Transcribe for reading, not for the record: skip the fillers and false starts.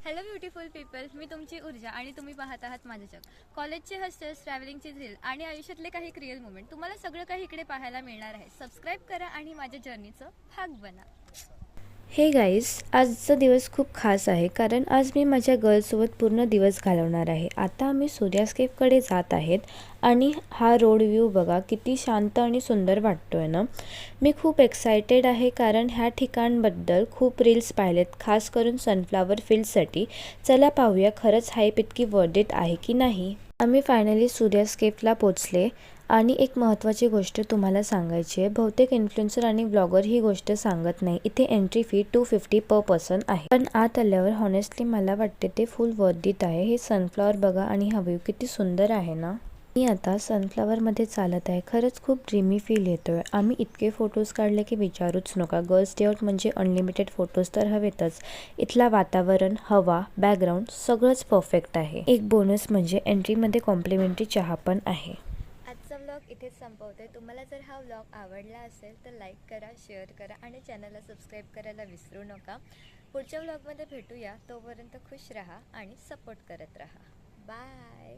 Hello beautiful people, मी तुमची ऊर्जा आणि तुम्ही पाहत आहात माझं जग. कॉलेजचे हॉस्टेल्स, ट्रॅव्हलिंगची थ्रिल आणि आयुष्यातले काही रिअल मोमेंट तुम्हाला सगळं काही इकडे पाहायला मिळणार आहे. सबस्क्राईब करा आणि माझ्या जर्नीचं भाग बना. हे गाईज, आजचा दिवस खूप खास आहे कारण आज मी माझ्या गर्लसोबत पूर्ण दिवस घालवणार आहे. आता आम्ही सूर्यास्केपकडे जात आहेत आणि हा रोड व्ह्यू बघा किती शांत आणि सुंदर वाटतो आहे ना. मी खूप एक्सायटेड आहे कारण ह्या ठिकाणबद्दल खूप रील्स पाहिलेत, खास करून सनफ्लावर फील्डसाठी. चला पाहूया खरंच हाईप इतकी वर्थ इट आहे की नाही. आम्ही फायनली सूर्यास्केपला पोचले आणि एक महत्त्वाची गोष्ट तुम्हाला सांगायची आहे. बहुतेक इन्फ्लुएन्सर आणि ब्लॉगर ही गोष्ट सांगत नाही. इथे एंट्री फी 250 पर पर्सन आहे, पण आत आल्यावर हॉनेस्टली मला वाटते ते फुल वर्थ इट आहे. हे सनफ्लॉवर बघा आणि हा व्ह्यू किती सुंदर आहे ना. मी आता सनफ्लॉवरमध्ये चालत आहे. खरंच खूप ड्रीमी फील येतोय. आम्ही इतके फोटोज काढले की विचारूच नका. गर्ल्स डे आउट म्हणजे अनलिमिटेड फोटोज तर हवेतच. इथला वातावरण, हवा, बॅकग्राऊंड सगळंच परफेक्ट आहे. एक बोनस म्हणजे एंट्रीमध्ये कॉम्प्लिमेंटरी चहा पण आहे. आजचा व्लॉग इथेच संपवते. तुम्हाला जर हा व्लॉग आवडला असेल तर लाईक करा, शेअर करा आणि चॅनलला सबस्क्राईब करायला विसरू नका. पुढच्या व्लॉगमध्ये भेटूया. तोपर्यंत खुश राहा आणि सपोर्ट करत राहा. बाय.